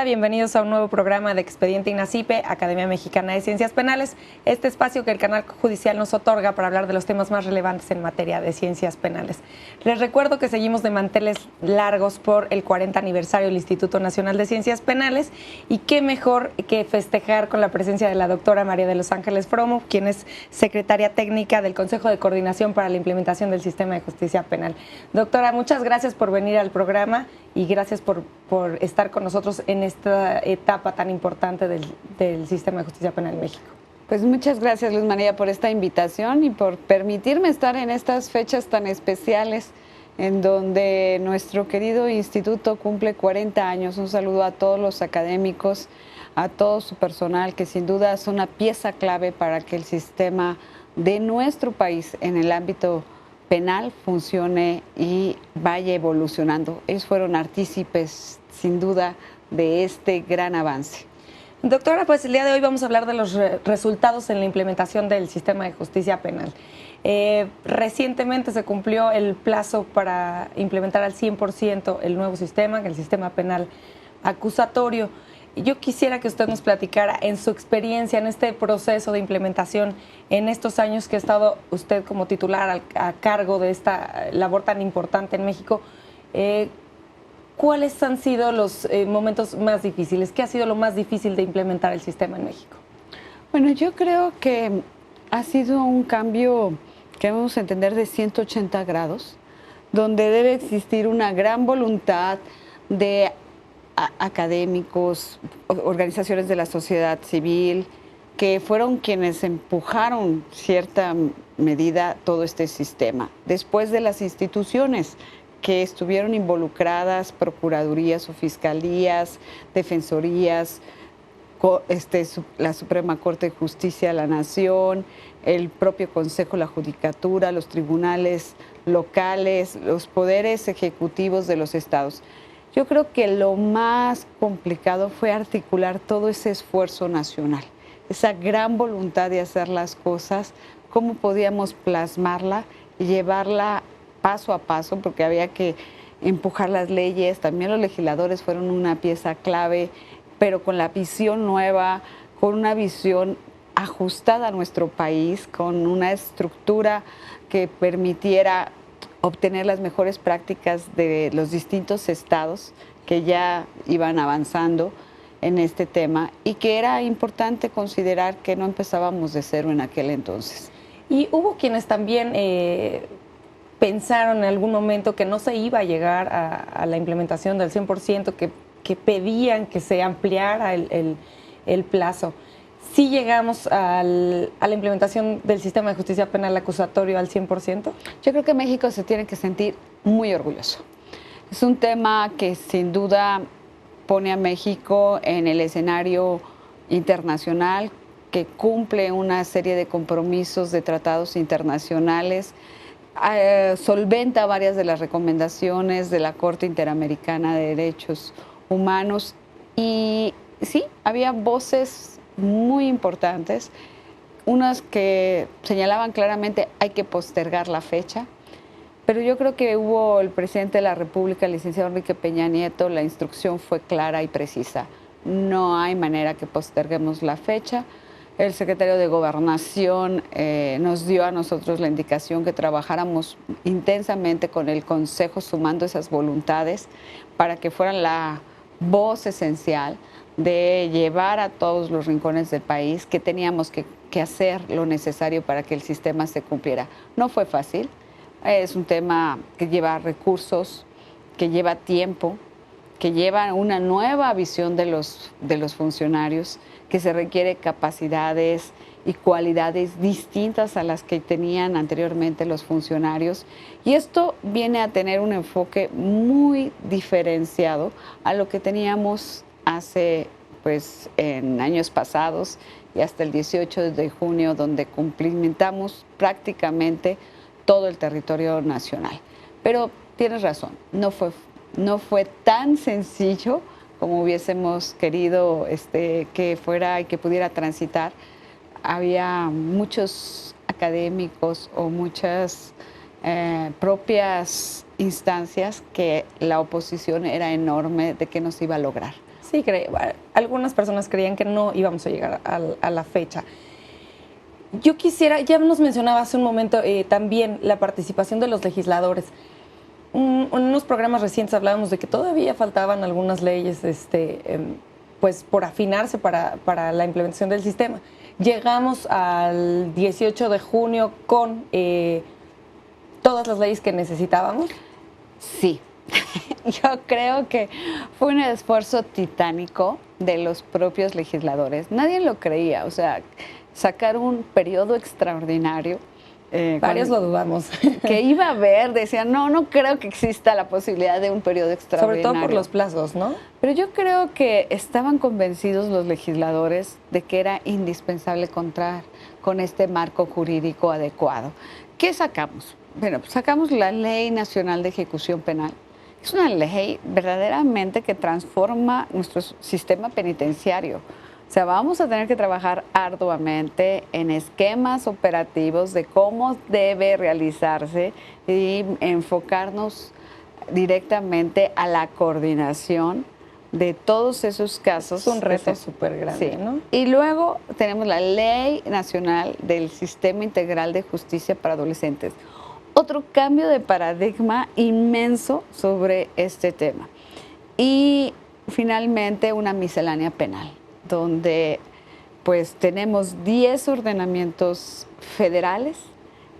bienvenidos a un nuevo programa de Expediente INACIPE, Academia Mexicana de Ciencias Penales, este espacio que el canal judicial nos otorga para hablar de los temas más relevantes en materia de ciencias penales. Les recuerdo que seguimos de manteles largos por el 40 aniversario del Instituto Nacional de Ciencias Penales y qué mejor que festejar con la presencia de la doctora María de los Ángeles Fromo, quien es secretaria técnica del Consejo de Coordinación para la Implementación del Sistema de Justicia Penal. Doctora, muchas gracias por venir al programa y gracias por estar con nosotros en esta etapa tan importante del sistema de justicia penal en México. Pues muchas gracias, Luz María, por esta invitación y por permitirme estar en estas fechas tan especiales en donde nuestro querido instituto cumple 40 años. Un saludo a todos los académicos, a todo su personal, que sin duda es una pieza clave para que el sistema de nuestro país en el ámbito penal funcione y vaya evolucionando. Ellos fueron artícipes, sin duda, de este gran avance. Doctora, pues el día de hoy vamos a hablar de los resultados en la implementación del sistema de justicia penal. Recientemente se cumplió el plazo para implementar al 100% el nuevo sistema, el sistema penal acusatorio. Yo quisiera que usted nos platicara en su experiencia en este proceso de implementación, en estos años que ha estado usted como titular a cargo de esta labor tan importante en México, ¿cuáles han sido los momentos más difíciles? ¿Qué ha sido lo más difícil de implementar el sistema en México? Bueno, yo creo que ha sido un cambio que debemos entender de 180 grados, donde debe existir una gran voluntad de académicos, organizaciones de la sociedad civil, que fueron quienes empujaron cierta medida todo este sistema. Después de las instituciones que estuvieron involucradas, procuradurías o fiscalías, defensorías, la Suprema Corte de Justicia de la Nación, el propio Consejo de la Judicatura, los tribunales locales, los poderes ejecutivos de los estados. Yo creo que lo más complicado fue articular todo ese esfuerzo nacional, esa gran voluntad de hacer las cosas, cómo podíamos plasmarla y llevarla paso a paso, porque había que empujar las leyes. También los legisladores fueron una pieza clave, pero con la visión nueva, con una visión ajustada a nuestro país, con una estructura que permitiera obtener las mejores prácticas de los distintos estados que ya iban avanzando en este tema y que era importante considerar que no empezábamos de cero en aquel entonces. Y hubo quienes también pensaron en algún momento que no se iba a llegar a la implementación del 100%, que pedían que se ampliara el plazo. ¿Sí llegamos a la implementación del sistema de justicia penal acusatorio al 100%? Yo creo que México se tiene que sentir muy orgulloso. Es un tema que sin duda pone a México en el escenario internacional, que cumple una serie de compromisos de tratados internacionales, solventa varias de las recomendaciones de la Corte Interamericana de Derechos Humanos y sí, había voces muy importantes, unas que señalaban claramente hay que postergar la fecha, pero yo creo que hubo el presidente de la República, el licenciado Enrique Peña Nieto, la instrucción fue clara y precisa. No hay manera que posterguemos la fecha. El secretario de Gobernación nos dio a nosotros la indicación que trabajáramos intensamente con el Consejo, sumando esas voluntades para que fueran la voz esencial de llevar a todos los rincones del país que teníamos que hacer lo necesario para que el sistema se cumpliera. No fue fácil, es un tema que lleva recursos, que lleva tiempo, que lleva una nueva visión de los funcionarios, que se requiere capacidades y cualidades distintas a las que tenían anteriormente los funcionarios. Y esto viene a tener un enfoque muy diferenciado a lo que teníamos hace, pues, en años pasados y hasta el 18 de junio, donde cumplimentamos prácticamente todo el territorio nacional. Pero tienes razón, no fue tan sencillo como hubiésemos querido que fuera y que pudiera transitar. Había muchos académicos o muchas propias instancias que la oposición era enorme de que no se iba a lograr. Sí, algunas personas creían que no íbamos a llegar a la fecha. Yo quisiera, ya nos mencionaba hace un momento también la participación de los legisladores. En unos programas recientes hablábamos de que todavía faltaban algunas leyes pues por afinarse para la implementación del sistema. Llegamos al 18 de junio con todas las leyes que necesitábamos. Sí, yo creo que fue un esfuerzo titánico de los propios legisladores. Nadie lo creía, o sea, sacar un periodo extraordinario. Varios lo dudamos. Que iba a haber, decían, no creo que exista la posibilidad de un periodo extraordinario. Sobre todo por los plazos, ¿no? Pero yo creo que estaban convencidos los legisladores de que era indispensable contar con este marco jurídico adecuado. ¿Qué sacamos? Bueno, pues sacamos la Ley Nacional de Ejecución Penal. Es una ley verdaderamente que transforma nuestro sistema penitenciario. O sea, vamos a tener que trabajar arduamente en esquemas operativos de cómo debe realizarse y enfocarnos directamente a la coordinación de todos esos casos. Es un reto súper grande, sí, ¿no? Y luego tenemos la Ley Nacional del Sistema Integral de Justicia para Adolescentes. Otro cambio de paradigma inmenso sobre este tema. Y finalmente una miscelánea penal, donde pues tenemos 10 ordenamientos federales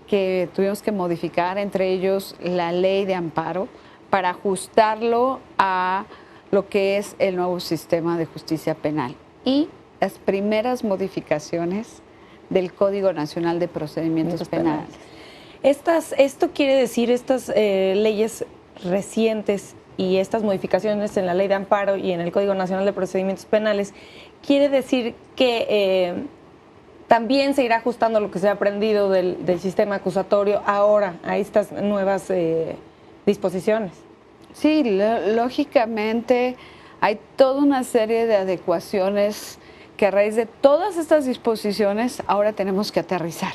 que tuvimos que modificar, entre ellos la ley de amparo, para ajustarlo a lo que es el nuevo sistema de justicia penal y las primeras modificaciones del Código Nacional de Procedimientos Penales. Esto quiere decir, estas leyes recientes y estas modificaciones en la Ley de Amparo y en el Código Nacional de Procedimientos Penales, quiere decir que también se irá ajustando lo que se ha aprendido del sistema acusatorio ahora a estas nuevas disposiciones. Sí, lógicamente hay toda una serie de adecuaciones que a raíz de todas estas disposiciones ahora tenemos que aterrizar.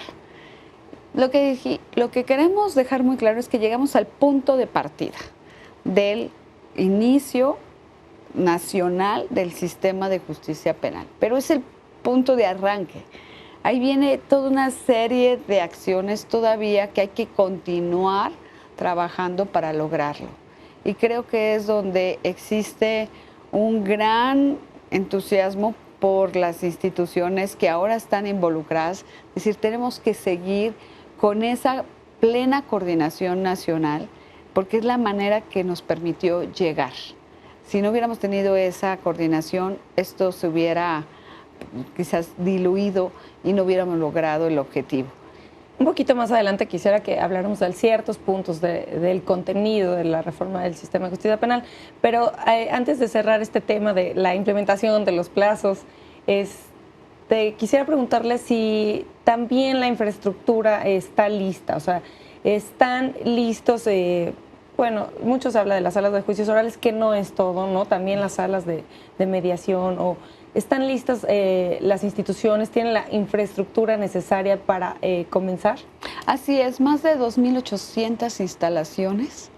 Lo que queremos dejar muy claro es que llegamos al punto de partida del inicio nacional del sistema de justicia penal, pero es el punto de arranque. Ahí viene toda una serie de acciones todavía que hay que continuar trabajando para lograrlo. Y creo que es donde existe un gran entusiasmo por las instituciones que ahora están involucradas. Es decir, tenemos que seguir con esa plena coordinación nacional, porque es la manera que nos permitió llegar. Si no hubiéramos tenido esa coordinación, esto se hubiera quizás diluido y no hubiéramos logrado el objetivo. Un poquito más adelante quisiera que habláramos de ciertos puntos del contenido de la reforma del sistema de justicia penal, pero antes de cerrar este tema de la implementación de los plazos, quisiera preguntarle si también la infraestructura está lista, o sea, están listos, bueno, mucho se habla de las salas de juicios orales, que no es todo, ¿no? También las salas de mediación, o ¿están listas las instituciones? ¿Tienen la infraestructura necesaria para comenzar? Así es, más de 2.800 instalaciones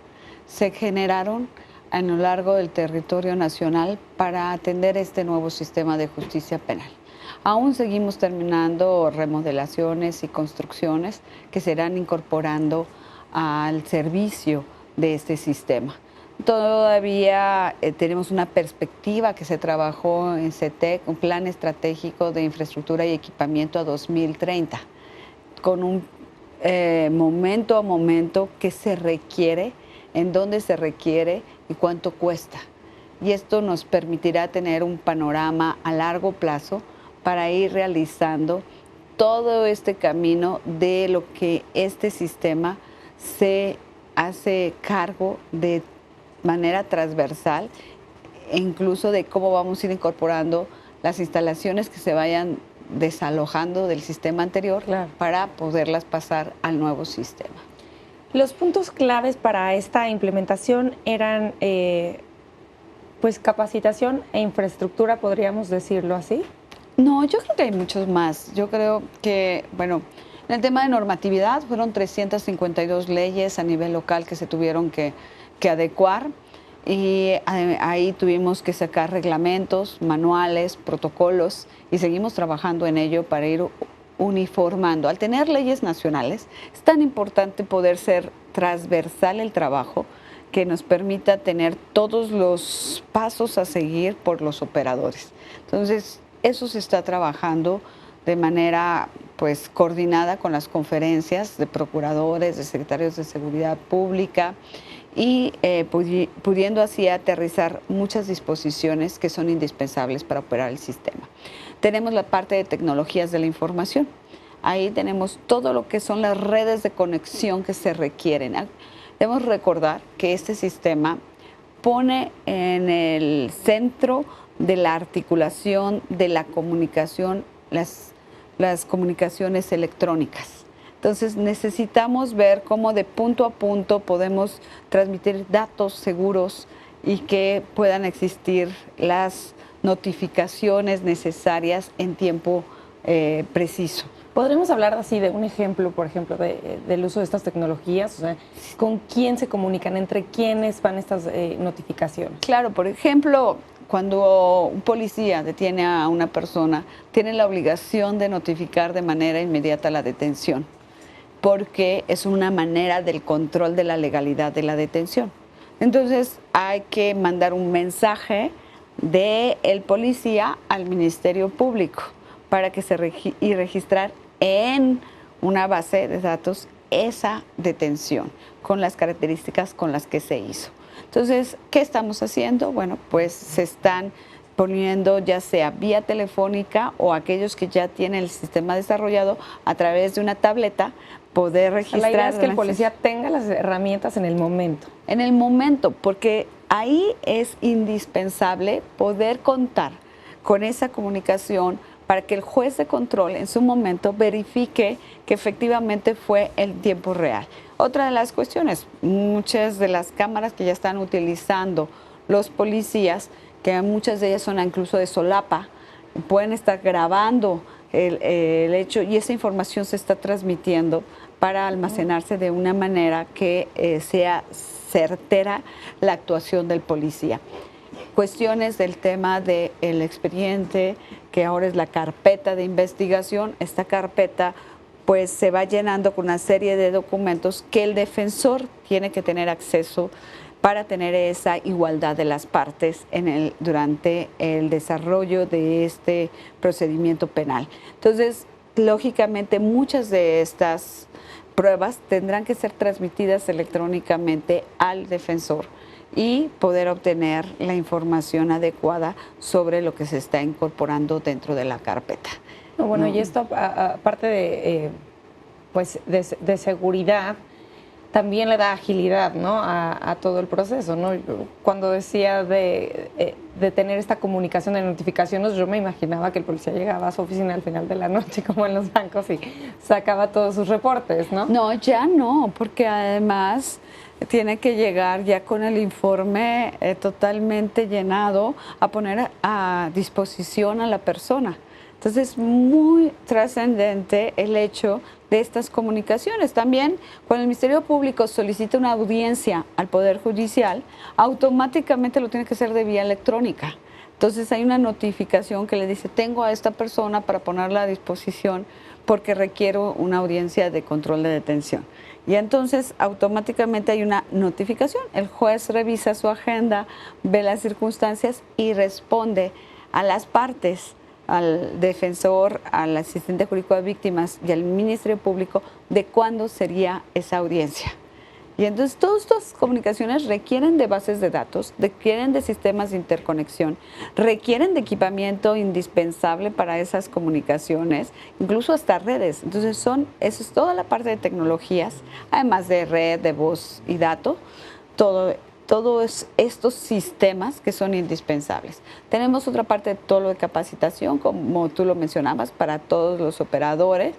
se generaron a lo largo del territorio nacional para atender este nuevo sistema de justicia penal. Aún seguimos terminando remodelaciones y construcciones que se irán incorporando al servicio de este sistema. Todavía tenemos una perspectiva que se trabajó en CETEC, un plan estratégico de infraestructura y equipamiento a 2030, con un momento a momento que se requiere, en dónde se requiere y cuánto cuesta. Y esto nos permitirá tener un panorama a largo plazo para ir realizando todo este camino de lo que este sistema se hace cargo de manera transversal, e incluso de cómo vamos a ir incorporando las instalaciones que se vayan desalojando del sistema anterior, claro, para poderlas pasar al nuevo sistema. Los puntos claves para esta implementación eran pues capacitación e infraestructura, podríamos decirlo así. No, yo creo que hay muchos más. Yo creo que, bueno, en el tema de normatividad fueron 352 leyes a nivel local que se tuvieron que adecuar. y ahí tuvimos que sacar reglamentos, manuales, protocolos y seguimos trabajando en ello para ir uniformando. Al tener leyes nacionales, es tan importante poder ser transversal el trabajo que nos permita tener todos los pasos a seguir por los operadores. Entonces, eso se está trabajando de manera pues coordinada con las conferencias de procuradores, de secretarios de seguridad pública y pudiendo así aterrizar muchas disposiciones que son indispensables para operar el sistema. Tenemos la parte de tecnologías de la información. Ahí tenemos todo lo que son las redes de conexión que se requieren. Debemos recordar que este sistema pone en el centro de la articulación de la comunicación las comunicaciones electrónicas. Entonces necesitamos ver cómo de punto a punto podemos transmitir datos seguros y que puedan existir las notificaciones necesarias en tiempo preciso. ¿Podremos hablar así de un ejemplo, por ejemplo, del uso de estas tecnologías? O sea, ¿con quién se comunican? ¿Entre quiénes van estas notificaciones? Claro, por ejemplo, cuando un policía detiene a una persona, tiene la obligación de notificar de manera inmediata la detención, porque es una manera del control de la legalidad de la detención. Entonces, hay que mandar un mensaje del policía al Ministerio Público para que y registrar en una base de datos esa detención con las características con las que se hizo. Entonces, ¿qué estamos haciendo? Bueno, pues se están poniendo ya sea vía telefónica o aquellos que ya tienen el sistema desarrollado a través de una tableta poder registrar. La idea es que el policía tenga las herramientas en el momento. En el momento, porque ahí es indispensable poder contar con esa comunicación para que el juez de control en su momento verifique que efectivamente fue en tiempo real. Otra de las cuestiones, muchas de las cámaras que ya están utilizando los policías, que muchas de ellas son incluso de solapa, pueden estar grabando el hecho y esa información se está transmitiendo para almacenarse de una manera que sea certera la actuación del policía. Cuestiones del tema del expediente, que ahora es la carpeta de investigación. Esta carpeta pues se va llenando con una serie de documentos que el defensor tiene que tener acceso para tener esa igualdad de las partes durante el desarrollo de este procedimiento penal. Entonces, lógicamente, muchas de estas pruebas tendrán que ser transmitidas electrónicamente al defensor y poder obtener la información adecuada sobre lo que se está incorporando dentro de la carpeta. Bueno, y esto, aparte de seguridad, también le da agilidad, ¿no?, a todo el proceso, ¿no? Cuando decía de tener esta comunicación de notificaciones, yo me imaginaba que el policía llegaba a su oficina al final de la noche, como en los bancos, y sacaba todos sus reportes, ¿no? No, ya no, porque además tiene que llegar ya con el informe totalmente llenado a poner a disposición a la persona. Entonces, es muy trascendente el hecho de estas comunicaciones. También, cuando el Ministerio Público solicita una audiencia al Poder Judicial, automáticamente lo tiene que hacer de vía electrónica. Entonces, hay una notificación que le dice, tengo a esta persona para ponerla a disposición porque requiero una audiencia de control de detención. Y entonces, automáticamente hay una notificación. El juez revisa su agenda, ve las circunstancias y responde a las partes, al defensor, al asistente jurídico de víctimas y al Ministerio Público de cuándo sería esa audiencia. Y entonces todas estas comunicaciones requieren de bases de datos, requieren de sistemas de interconexión, requieren de equipamiento indispensable para esas comunicaciones, incluso hasta redes. Entonces eso es toda la parte de tecnologías, además de red, de voz y dato, todos estos sistemas que son indispensables. Tenemos otra parte de todo lo de capacitación, como tú lo mencionabas, para todos los operadores.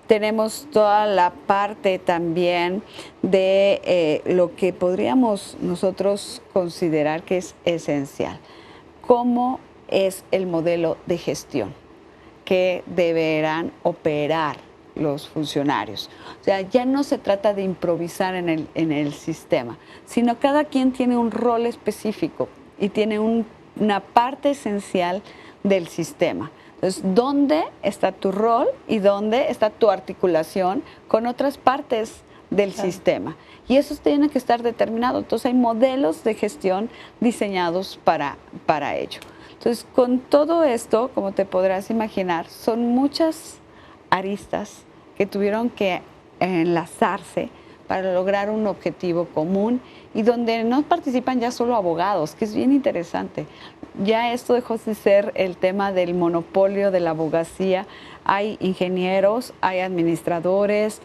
Tenemos toda la parte también de lo que podríamos nosotros considerar que es esencial. ¿Cómo es el modelo de gestión que deberán operar los funcionarios. O sea, ya no se trata de improvisar en el sistema, sino cada quien tiene un rol específico y tiene una parte esencial del sistema. Entonces, ¿dónde está tu rol y dónde está tu articulación con otras partes del sistema? Y eso tiene que estar determinado. Entonces, hay modelos de gestión diseñados para ello. Entonces, con todo esto, como te podrás imaginar, son muchas aristas que tuvieron que enlazarse para lograr un objetivo común y donde no participan ya solo abogados, que es bien interesante. Ya esto dejó de ser el tema del monopolio de la abogacía. Hay ingenieros, hay administradores,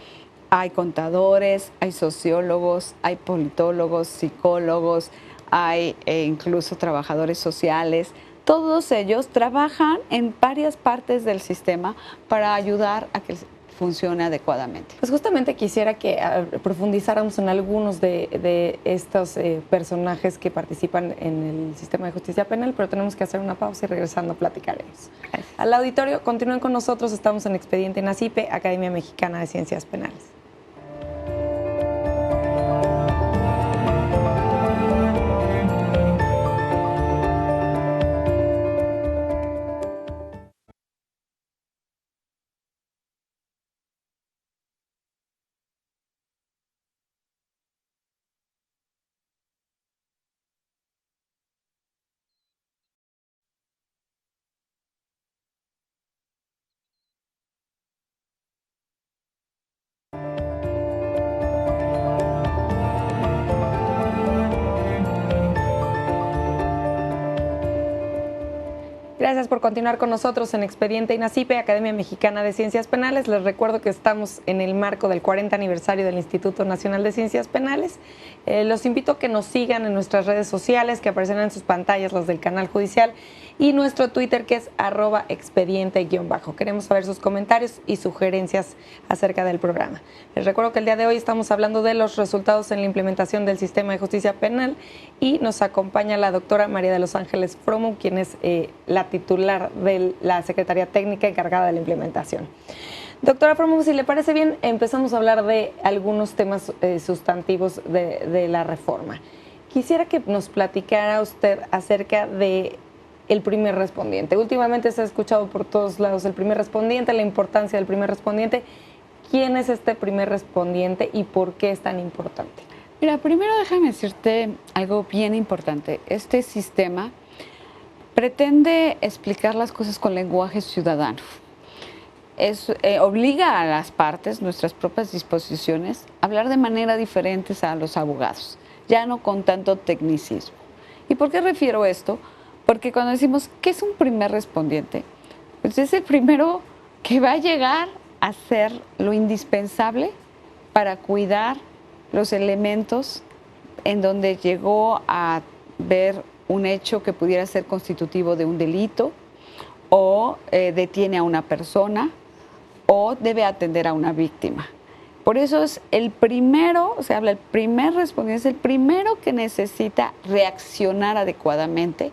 hay contadores, hay sociólogos, hay politólogos, psicólogos, hay incluso trabajadores sociales. Todos ellos trabajan en varias partes del sistema para ayudar a que funcione adecuadamente. Pues justamente quisiera que profundizáramos en algunos de estos personajes que participan en el sistema de justicia penal, pero tenemos que hacer una pausa y regresando platicaremos. Gracias. Al auditorio, continúen con nosotros, estamos en Expediente NACIPE, Academia Mexicana de Ciencias Penales. Gracias por continuar con nosotros en Expediente NACIPE, Academia Mexicana de Ciencias Penales. Les recuerdo que estamos en el marco del 40 aniversario del Instituto Nacional de Ciencias Penales. Los invito a que nos sigan en nuestras redes sociales, que aparecen en sus pantallas, las del canal judicial, y nuestro Twitter, que es @expediente_. Queremos saber sus comentarios y sugerencias acerca del programa. Les recuerdo que el día de hoy estamos hablando de los resultados en la implementación del sistema de justicia penal y nos acompaña la doctora María de los Ángeles Fromu, quien es la titular de la Secretaría Técnica encargada de la implementación. Doctora Fromu, si le parece bien, empezamos a hablar de algunos temas sustantivos de la reforma. Quisiera que nos platicara usted acerca de el primer respondiente. Últimamente se ha escuchado por todos lados el primer respondiente, la importancia del primer respondiente. ¿Quién es este primer respondiente y por qué es tan importante? Mira, primero déjame decirte algo bien importante. Este sistema pretende explicar las cosas con lenguaje ciudadano. Obliga a las partes, nuestras propias disposiciones, a hablar de manera diferente a los abogados, ya no con tanto tecnicismo. ¿Y por qué refiero esto? Porque cuando decimos, ¿qué es un primer respondiente? Pues es el primero que va a llegar a hacer lo indispensable para cuidar los elementos en donde llegó a ver un hecho que pudiera ser constitutivo de un delito, o detiene a una persona, o debe atender a una víctima. Por eso es el primero, se habla, el primer respondiente es el primero que necesita reaccionar adecuadamente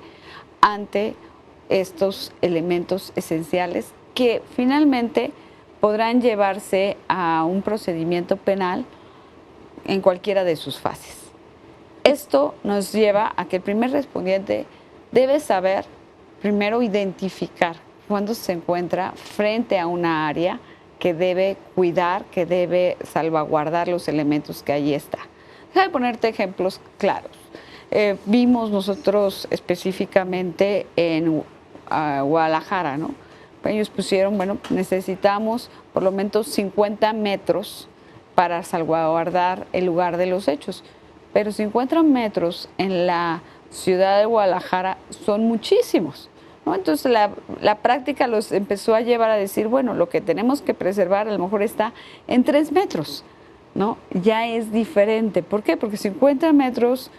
ante estos elementos esenciales que finalmente podrán llevarse a un procedimiento penal en cualquiera de sus fases. Esto nos lleva a que el primer respondiente debe saber, primero, identificar cuando se encuentra frente a una área que debe cuidar, que debe salvaguardar los elementos que allí está. Déjame ponerte ejemplos claros. Vimos nosotros específicamente en Guadalajara, ¿no? Ellos pusieron, bueno, necesitamos por lo menos 50 metros para salvaguardar el lugar de los hechos. Pero 50 metros en la ciudad de Guadalajara son muchísimos, ¿no? Entonces la práctica los empezó a llevar a decir, bueno, lo que tenemos que preservar a lo mejor está en 3 metros, ¿no? Ya es diferente. ¿Por qué? Porque 50 metros,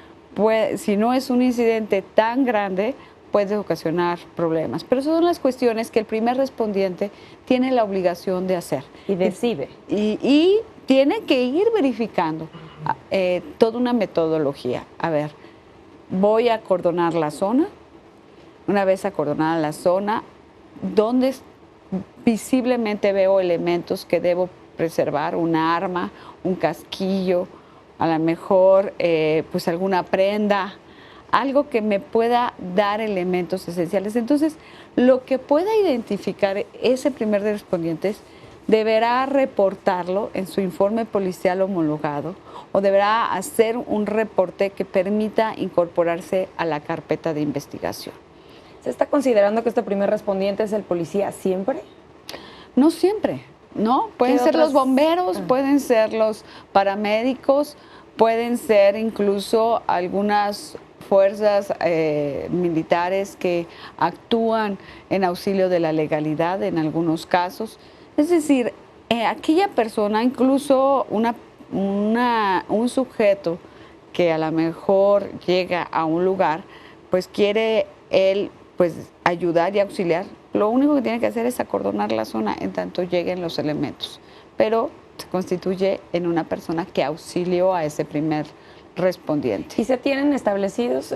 si no es un incidente tan grande, puede ocasionar problemas. Pero esas son las cuestiones que el primer respondiente tiene la obligación de hacer. Y decide. Y tiene que ir verificando toda una metodología. A ver, voy a acordonar la zona. Una vez acordonada la zona, donde visiblemente veo elementos que debo preservar, una arma, un casquillo, a lo mejor pues alguna prenda, algo que me pueda dar elementos esenciales. Entonces, lo que pueda identificar ese primer respondiente deberá reportarlo en su informe policial homologado o deberá hacer un reporte que permita incorporarse a la carpeta de investigación. ¿Se está considerando que este primer respondiente es el policía siempre? No siempre, ¿no? Pueden ser los bomberos, pueden ser los paramédicos, pueden ser incluso algunas fuerzas militares que actúan en auxilio de la legalidad en algunos casos. Es decir, aquella persona, incluso un sujeto que a lo mejor llega a un lugar, pues quiere él pues ayudar y auxiliar, lo único que tiene que hacer es acordonar la zona en tanto lleguen los elementos, pero se constituye en una persona que auxilió a ese primer respondiente. ¿Y se tienen establecidos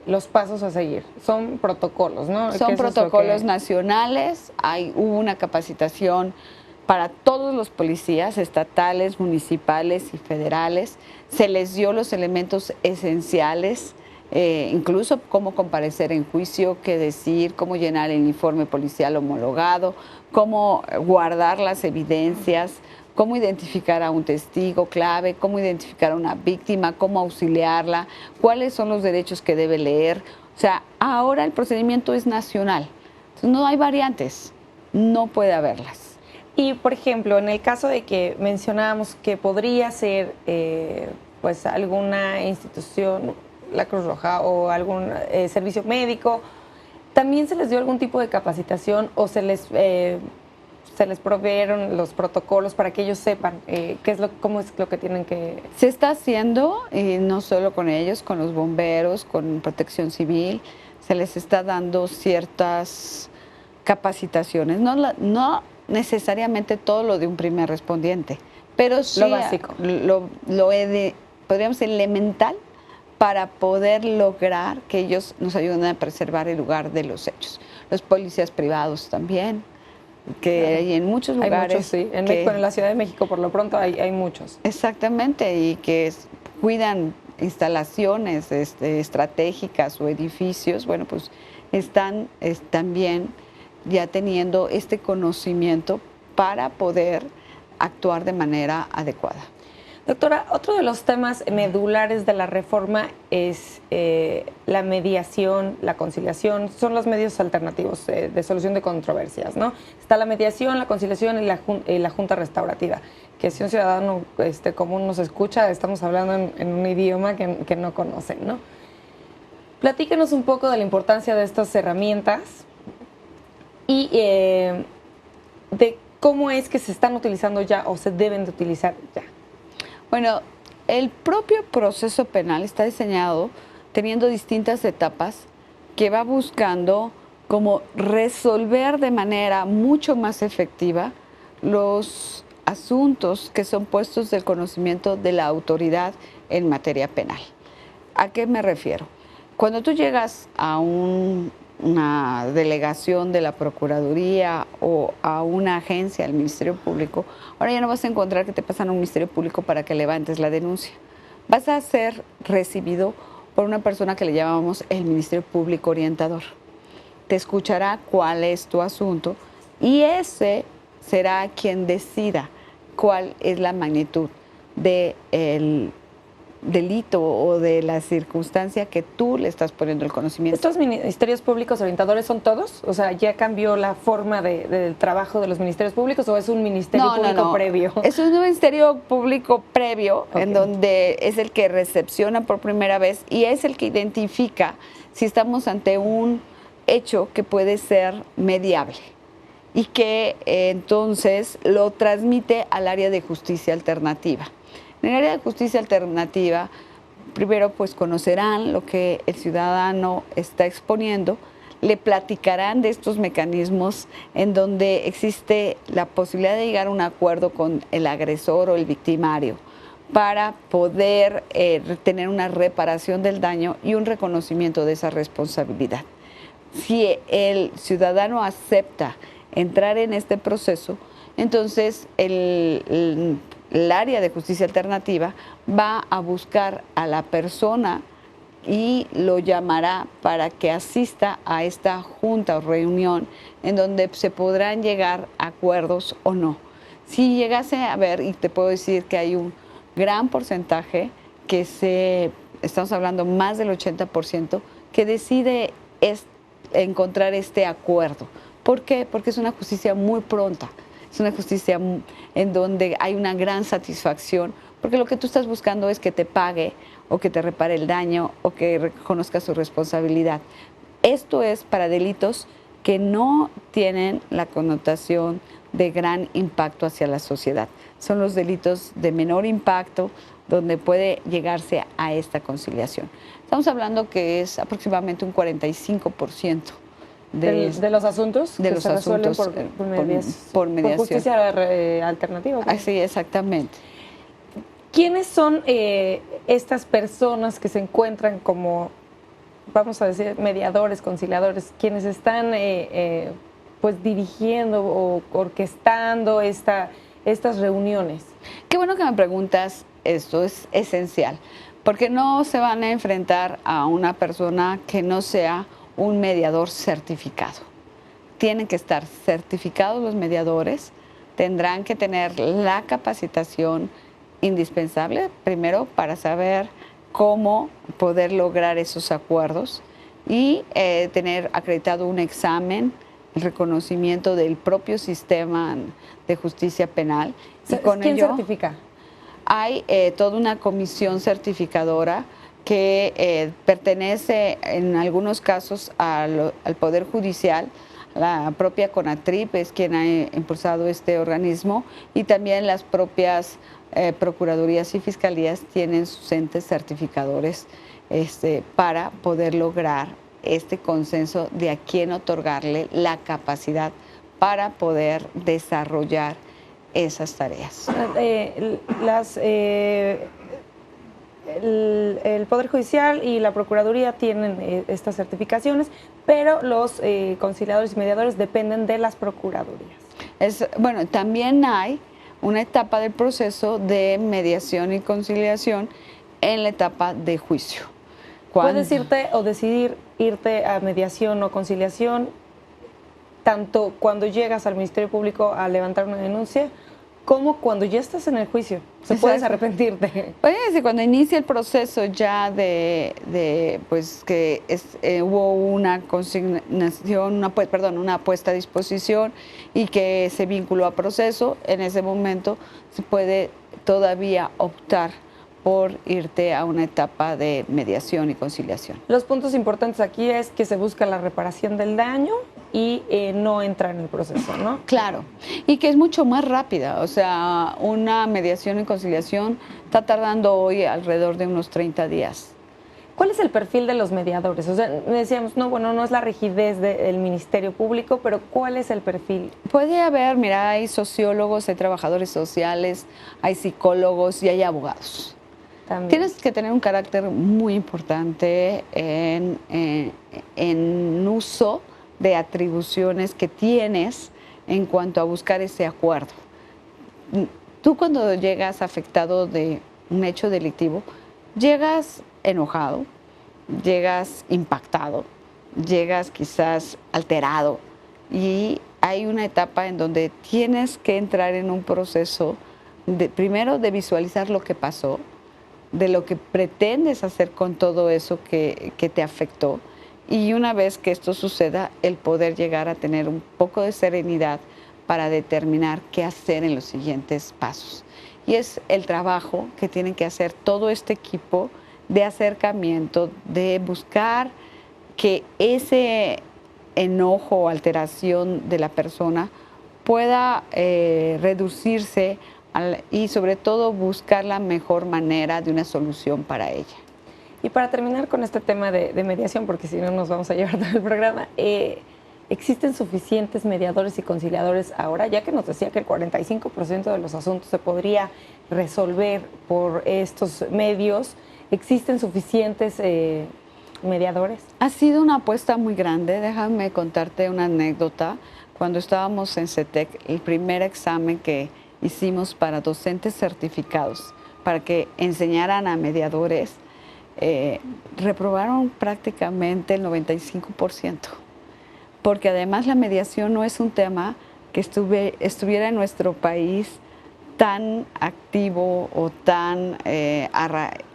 los pasos a seguir? Son protocolos, ¿no? Son protocolos nacionales, hubo una capacitación para todos los policías estatales, municipales y federales, se les dio los elementos esenciales, incluso cómo comparecer en juicio, qué decir, cómo llenar el informe policial homologado, cómo guardar las evidencias, cómo identificar a un testigo clave, cómo identificar a una víctima, cómo auxiliarla, cuáles son los derechos que debe leer. O sea, ahora el procedimiento es nacional. Entonces, no hay variantes, no puede haberlas. Y, por ejemplo, en el caso de que mencionábamos que podría ser pues alguna institución, la Cruz Roja o algún servicio médico, ¿también se les dio algún tipo de capacitación o se les proveyeron los protocolos para que ellos sepan cómo es lo que tienen que...? Se está haciendo, y no solo con ellos, con los bomberos, con Protección Civil, se les está dando ciertas capacitaciones, no necesariamente todo lo de un primer respondiente, pero sí lo básico, podríamos decir elemental, para poder lograr que ellos nos ayuden a preservar el lugar de los hechos. Los policías privados también, que claro, hay en muchos lugares. Hay muchos, sí. En la Ciudad de México, por lo pronto, hay muchos. Exactamente, y que cuidan instalaciones estratégicas o edificios, bueno, pues están también ya teniendo este conocimiento para poder actuar de manera adecuada. Doctora, otro de los temas medulares de la reforma es la mediación, la conciliación, son los medios alternativos de solución de controversias, ¿no? Está la mediación, la conciliación y la junta restaurativa, que si un ciudadano común nos escucha, estamos hablando en un idioma que no conocen, ¿no? Platíquenos un poco de la importancia de estas herramientas y de cómo es que se están utilizando ya o se deben de utilizar ya. Bueno, el propio proceso penal está diseñado teniendo distintas etapas que va buscando como resolver de manera mucho más efectiva los asuntos que son puestos del conocimiento de la autoridad en materia penal. ¿A qué me refiero? Cuando tú llegas a una delegación de la Procuraduría o a una agencia del Ministerio Público, ahora ya no vas a encontrar que te pasan a un Ministerio Público para que levantes la denuncia. Vas a ser recibido por una persona que le llamamos el Ministerio Público Orientador. Te escuchará cuál es tu asunto y ese será quien decida cuál es la magnitud del delito o de la circunstancia que tú le estás poniendo el conocimiento. ¿Estos ministerios públicos orientadores son todos? O sea, ¿ya cambió la forma del trabajo de los ministerios públicos o es un ministerio público previo? Es un ministerio público previo, en donde es el que recepciona por primera vez y es el que identifica si estamos ante un hecho que puede ser mediable y que entonces lo transmite al área de justicia alternativa. En el área de justicia alternativa, primero pues conocerán lo que el ciudadano está exponiendo, le platicarán de estos mecanismos en donde existe la posibilidad de llegar a un acuerdo con el agresor o el victimario para poder tener una reparación del daño y un reconocimiento de esa responsabilidad. Si el ciudadano acepta entrar en este proceso, Entonces, el área de justicia alternativa va a buscar a la persona y lo llamará para que asista a esta junta o reunión en donde se podrán llegar a acuerdos o no. Si llegase a ver, y te puedo decir que hay un gran porcentaje estamos hablando más del 80%, que decide encontrar este acuerdo. ¿Por qué? Porque es una justicia muy pronta, es una justicia en donde hay una gran satisfacción, porque lo que tú estás buscando es que te pague o que te repare el daño o que reconozca su responsabilidad. Esto es para delitos que no tienen la connotación de gran impacto hacia la sociedad. Son los delitos de menor impacto donde puede llegarse a esta conciliación. Estamos hablando que es aproximadamente un 45% de los asuntos de que los se resuelven asuntos por mediación. mediación. Por justicia alternativa. ¿Okay? Así, exactamente. ¿Quiénes son estas personas que se encuentran como, vamos a decir, mediadores, conciliadores, quienes están pues dirigiendo o orquestando estas reuniones? Qué bueno que me preguntas esto, es esencial, porque no se van a enfrentar a una persona que no sea un mediador certificado. Tienen que estar certificados los mediadores, tendrán que tener la capacitación indispensable, primero para saber cómo poder lograr esos acuerdos y tener acreditado un examen, el reconocimiento del propio sistema de justicia penal. Y con ¿Quién ello certifica? Hay toda una comisión certificadora que pertenece en algunos casos al Poder Judicial. La propia CONATRIP es quien ha impulsado este organismo y también las propias procuradurías y fiscalías tienen sus entes certificadores para poder lograr este consenso de a quién otorgarle la capacidad para poder desarrollar esas tareas. El Poder Judicial y la Procuraduría tienen estas certificaciones, pero los conciliadores y mediadores dependen de las procuradurías. Bueno, también hay una etapa del proceso de mediación y conciliación en la etapa de juicio. Puedes irte o decidir irte a mediación o conciliación tanto cuando llegas al Ministerio Público a levantar una denuncia como cuando ya estás en el juicio. Puedes arrepentirte. Pues cuando inicia el proceso ya pues que hubo una consignación, una puesta a disposición y que se vinculó a proceso, en ese momento se puede todavía optar por irte a una etapa de mediación y conciliación. Los puntos importantes aquí es que se busca la reparación del daño y no entra en el proceso, ¿no? Claro, y que es mucho más rápida, o sea, una mediación y conciliación está tardando hoy alrededor de unos 30 días. ¿Cuál es el perfil de los mediadores? O sea, decíamos, no es la rigidez del Ministerio Público, pero ¿cuál es el perfil? Puede haber, mira, hay sociólogos, hay trabajadores sociales, hay psicólogos y hay abogados. También. Tienes que tener un carácter muy importante en uso de atribuciones que tienes en cuanto a buscar ese acuerdo. Tú cuando llegas afectado de un hecho delictivo, llegas enojado, llegas impactado, llegas quizás alterado y hay una etapa en donde tienes que entrar en un proceso primero de visualizar lo que pasó, de lo que pretendes hacer con todo eso que te afectó y una vez que esto suceda, el poder llegar a tener un poco de serenidad para determinar qué hacer en los siguientes pasos. Y es el trabajo que tiene que hacer todo este equipo de acercamiento, de buscar que ese enojo o alteración de la persona pueda reducirse y sobre todo buscar la mejor manera de una solución para ella. Y para terminar con este tema de mediación, porque si no nos vamos a llevar todo el programa, ¿existen suficientes mediadores y conciliadores ahora? Ya que nos decía que el 45% de los asuntos se podría resolver por estos medios, ¿existen suficientes mediadores? Ha sido una apuesta muy grande, déjame contarte una anécdota. cuando estábamos en CETEC, el primer examen que hicimos para docentes certificados, para que enseñaran a mediadores, reprobaron prácticamente el 95%, porque además la mediación no es un tema que estuviera en nuestro país tan activo o tan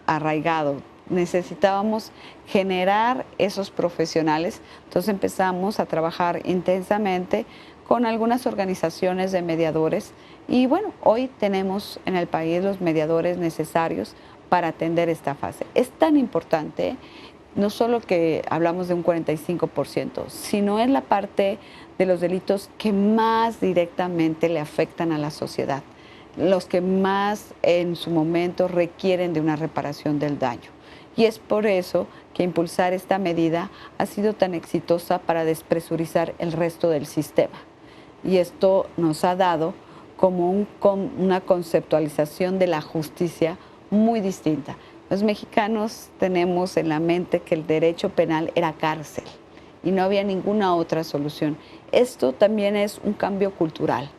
arraigado. Necesitábamos generar esos profesionales, entonces empezamos a trabajar intensamente con algunas organizaciones de mediadores y bueno, hoy tenemos en el país los mediadores necesarios para atender esta fase. Es tan importante, no solo que hablamos de un 45%, sino es la parte de los delitos que más directamente le afectan a la sociedad, los que más en su momento requieren de una reparación del daño. Y es por eso que impulsar esta medida ha sido tan exitosa para despresurizar el resto del sistema. Y esto nos ha dado como una conceptualización de la justicia muy distinta. Los mexicanos tenemos en la mente que el derecho penal era cárcel y no había ninguna otra solución. Esto también es un cambio cultural.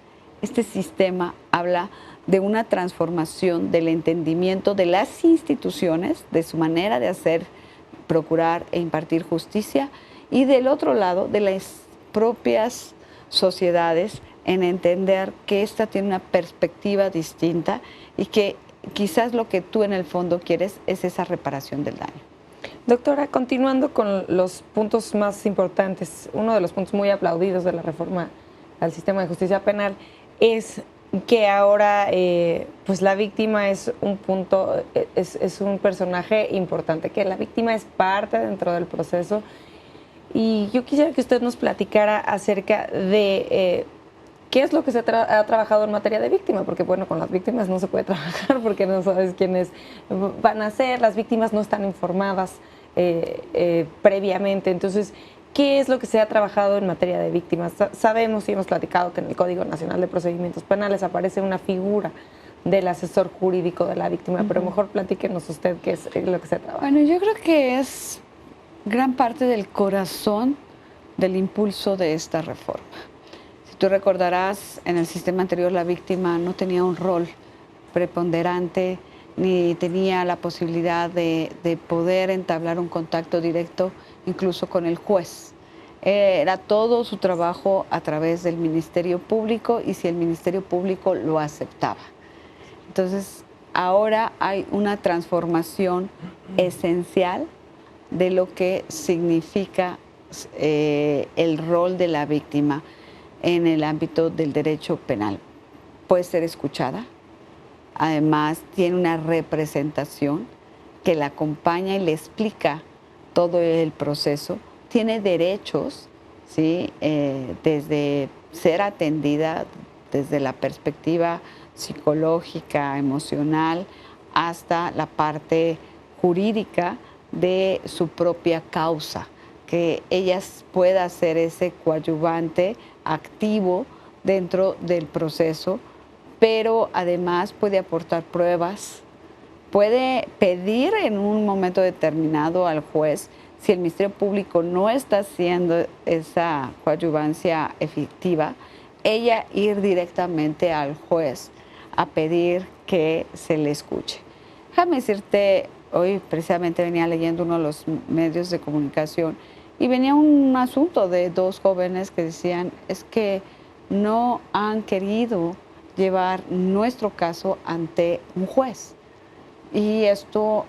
Este sistema habla de una transformación del entendimiento de las instituciones, de su manera de hacer, procurar e impartir justicia, y del otro lado, de las propias sociedades, en entender que esta tiene una perspectiva distinta y que quizás lo que tú en el fondo quieres es esa reparación del daño. Doctora, continuando con los puntos más importantes, uno de los puntos muy aplaudidos de la reforma al sistema de justicia penal es que ahora pues la víctima es un punto, es un personaje importante, que la víctima es parte dentro del proceso. Y yo quisiera que usted nos platicara acerca de qué es lo que se ha trabajado en materia de víctima, porque bueno, con las víctimas no se puede trabajar porque no sabes quiénes van a ser, las víctimas no están informadas previamente. Entonces, ¿qué es lo que se ha trabajado en materia de víctimas? Sabemos y hemos platicado que en el Código Nacional de Procedimientos Penales aparece una figura del asesor jurídico de la víctima, pero mejor platíquenos usted qué es lo que se trabaja. Bueno, yo creo que es gran parte del corazón del impulso de esta reforma. Si tú recordarás, en el sistema anterior la víctima no tenía un rol preponderante ni tenía la posibilidad de poder entablar un contacto directo incluso con el juez. Era todo su trabajo a través del Ministerio Público y si el Ministerio Público lo aceptaba. Entonces, ahora hay una transformación esencial de lo que significa el rol de la víctima en el ámbito del derecho penal. Puede ser escuchada, además tiene una representación que la acompaña y le explica todo el proceso, tiene derechos, ¿sí? Desde ser atendida desde la perspectiva psicológica, emocional, hasta la parte jurídica de su propia causa, que ella pueda ser ese coadyuvante activo dentro del proceso, pero además puede aportar pruebas, puede pedir en un momento determinado al juez, si el Ministerio Público no está haciendo esa coadyuvancia efectiva, ella ir directamente al juez a pedir que se le escuche. Déjame decirte, hoy precisamente venía leyendo uno de los medios de comunicación y venía un asunto de dos jóvenes que decían, es que no han querido llevar nuestro caso ante un juez. Y esto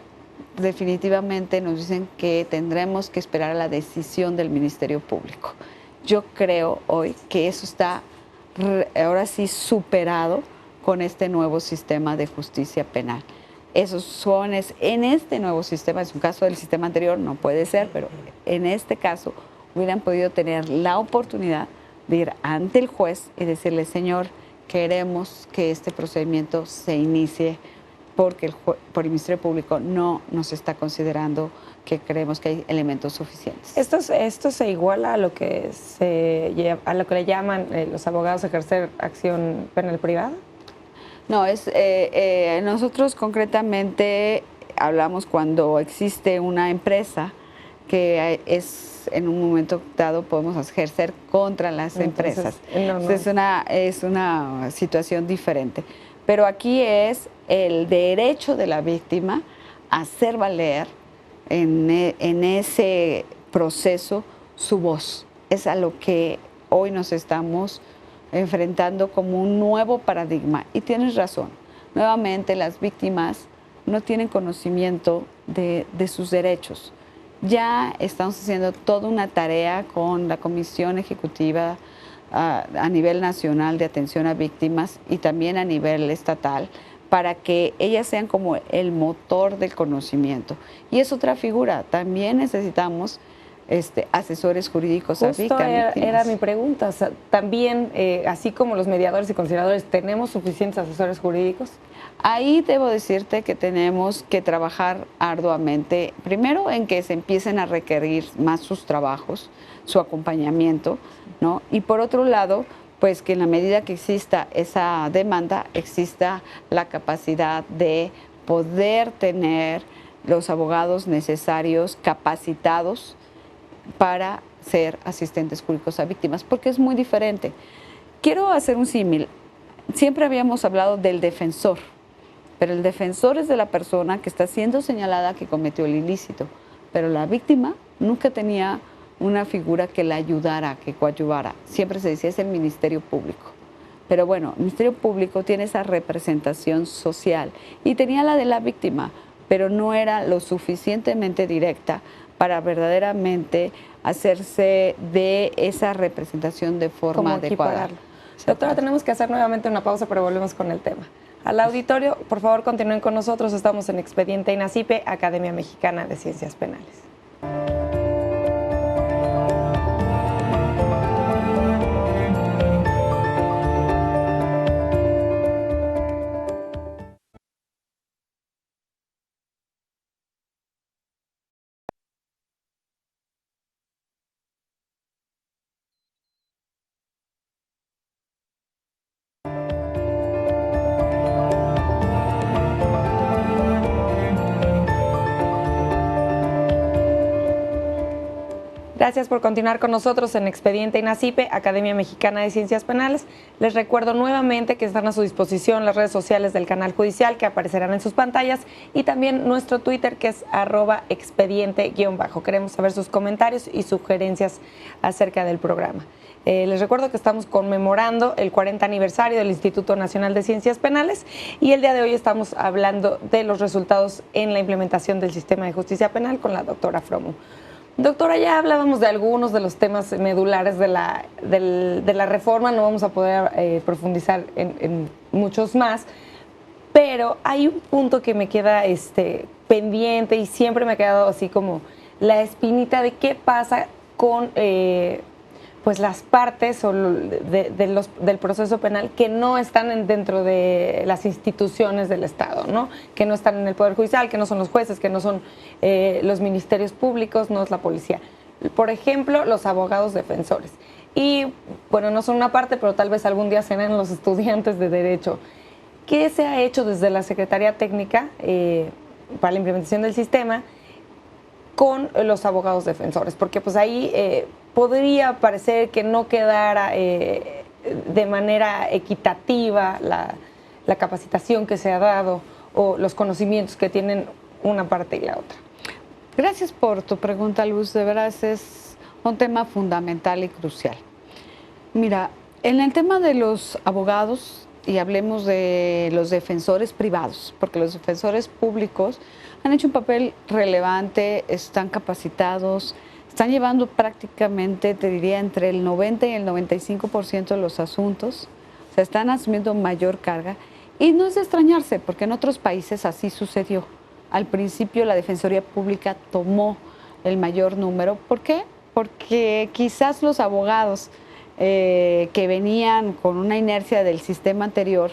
definitivamente nos dicen que tendremos que esperar a la decisión del Ministerio Público. Yo creo hoy que eso está ahora sí superado con este nuevo sistema de justicia penal. Esos son, en este nuevo sistema, es un caso del sistema anterior, no puede ser, pero en este caso hubieran podido tener la oportunidad de ir ante el juez y decirle, señor, queremos que este procedimiento se inicie porque por el Ministerio Público no nos está considerando que creemos que hay elementos suficientes. ¿Esto se iguala a lo que le llaman los abogados ejercer acción penal privada? No, nosotros concretamente hablamos cuando existe una empresa que en un momento dado podemos ejercer contra las empresas. Es una situación diferente. Pero aquí es el derecho de la víctima a hacer valer en ese proceso su voz. Es a lo que hoy nos estamos enfrentando como un nuevo paradigma. Y tienes razón, nuevamente las víctimas no tienen conocimiento de sus derechos. Ya estamos haciendo toda una tarea con la Comisión Ejecutiva a nivel nacional de atención a víctimas y también a nivel estatal, para que ellas sean como el motor del conocimiento. Y es otra figura, también necesitamos asesores jurídicos a víctimas. Era mi pregunta, o sea, también, así como los mediadores y conciliadores, ¿tenemos suficientes asesores jurídicos? Ahí debo decirte que tenemos que trabajar arduamente, primero en que se empiecen a requerir más sus trabajos, su acompañamiento, ¿no? Y por otro lado, pues que en la medida que exista esa demanda, exista la capacidad de poder tener los abogados necesarios, capacitados para ser asistentes jurídicos a víctimas, porque es muy diferente. Quiero hacer un símil. Siempre habíamos hablado del defensor, pero el defensor es de la persona que está siendo señalada que cometió el ilícito, pero la víctima nunca tenía una figura que la ayudara, que coadyuvara. Siempre se decía es el Ministerio Público. Pero bueno, el Ministerio Público tiene esa representación social y tenía la de la víctima, pero no era lo suficientemente directa para verdaderamente hacerse de esa representación de forma adecuada. Doctora, tenemos que hacer nuevamente una pausa, pero volvemos con el tema. Al auditorio, por favor, continúen con nosotros. Estamos en Expediente INACIPE, Academia Mexicana de Ciencias Penales. Gracias por continuar con nosotros en Expediente INACIPE, Academia Mexicana de Ciencias Penales. Les recuerdo nuevamente que están a su disposición las redes sociales del canal judicial que aparecerán en sus pantallas y también nuestro Twitter que es @expediente_. Queremos saber sus comentarios y sugerencias acerca del programa. Les recuerdo que estamos conmemorando el 40 aniversario del Instituto Nacional de Ciencias Penales y el día de hoy estamos hablando de los resultados en la implementación del sistema de justicia penal con la doctora Fromu. Doctora, ya hablábamos de algunos de los temas medulares de la reforma, no vamos a poder profundizar en muchos más, pero hay un punto que me queda pendiente y siempre me ha quedado así como la espinita de qué pasa con pues las partes del proceso penal que no están dentro de las instituciones del Estado, ¿no? Que no están en el Poder Judicial, que no son los jueces, que no son los ministerios públicos, no es la policía. Por ejemplo, los abogados defensores. Y, bueno, no son una parte, pero tal vez algún día serán los estudiantes de Derecho. ¿Qué se ha hecho desde la Secretaría Técnica para la implementación del sistema con los abogados defensores? Porque pues ahí podría parecer que no quedara de manera equitativa la capacitación que se ha dado o los conocimientos que tienen una parte y la otra. Gracias por tu pregunta, Luz. De veras es un tema fundamental y crucial. Mira, en el tema de los abogados, y hablemos de los defensores privados, porque los defensores públicos han hecho un papel relevante, están capacitados, están llevando prácticamente, te diría, entre el 90 y el 95% de los asuntos, o sea, están asumiendo mayor carga. Y no es de extrañarse, porque en otros países así sucedió. Al principio la Defensoría Pública tomó el mayor número. ¿Por qué? Porque quizás los abogados que venían con una inercia del sistema anterior,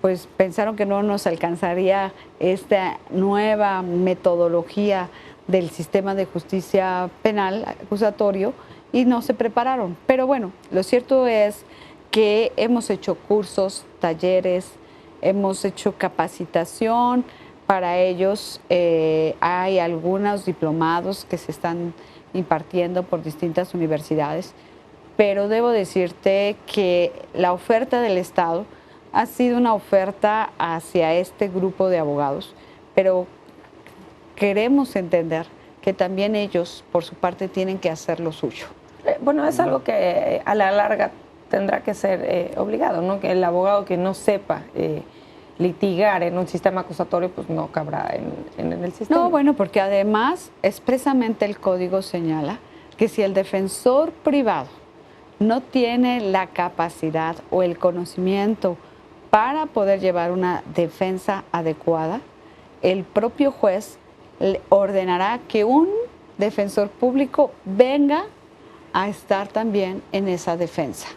pues pensaron que no nos alcanzaría esta nueva metodología del sistema de justicia penal acusatorio y no se prepararon. Pero bueno, lo cierto es que hemos hecho cursos, talleres, hemos hecho capacitación para ellos. Hay algunos diplomados que se están impartiendo por distintas universidades, pero debo decirte que la oferta del Estado ha sido una oferta hacia este grupo de abogados, pero queremos entender que también ellos, por su parte, tienen que hacer lo suyo. Bueno, es algo que a la larga tendrá que ser obligado, ¿no? Que el abogado que no sepa litigar en un sistema acusatorio, pues no cabrá en el sistema. No, bueno, porque además expresamente el código señala que si el defensor privado no tiene la capacidad o el conocimiento para poder llevar una defensa adecuada, el propio juez le ordenará que un defensor público venga a estar también en esa defensa.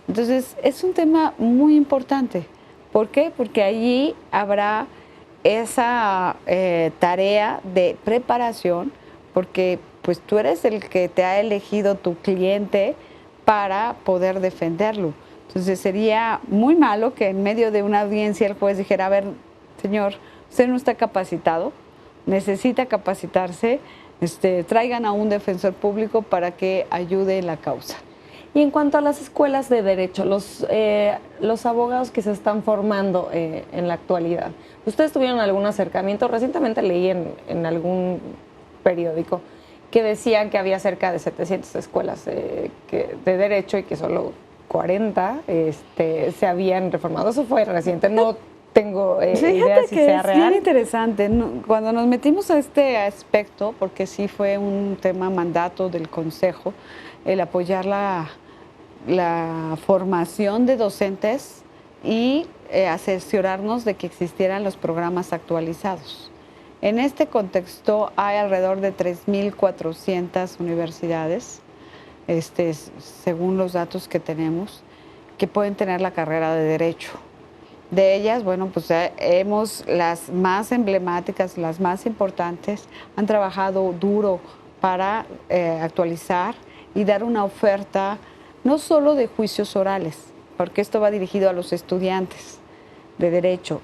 Entonces, es un tema muy importante. ¿Por qué? Porque allí habrá esa tarea de preparación, porque pues tú eres el que te ha elegido tu cliente para poder defenderlo. Entonces, sería muy malo que en medio de una audiencia el juez dijera, a ver, señor, usted no está capacitado, necesita capacitarse, traigan a un defensor público para que ayude en la causa. Y en cuanto a las escuelas de derecho, los abogados que se están formando en la actualidad, ¿ustedes tuvieron algún acercamiento? Recientemente leí en algún periódico que decían que había cerca de 700 escuelas de derecho y que solo 40 se habían reformado. Eso fue reciente, no tengo idea si sea real. Es bien interesante. Cuando nos metimos a este aspecto, porque sí fue un tema mandato del Consejo, el apoyar la formación de docentes y asesorarnos de que existieran los programas actualizados. En este contexto hay alrededor de 3.400 universidades, según los datos que tenemos, que pueden tener la carrera de Derecho. De ellas, bueno, pues las más emblemáticas, las más importantes, han trabajado duro para actualizar y dar una oferta no solo de juicios orales, porque esto va dirigido a los estudiantes de Derecho.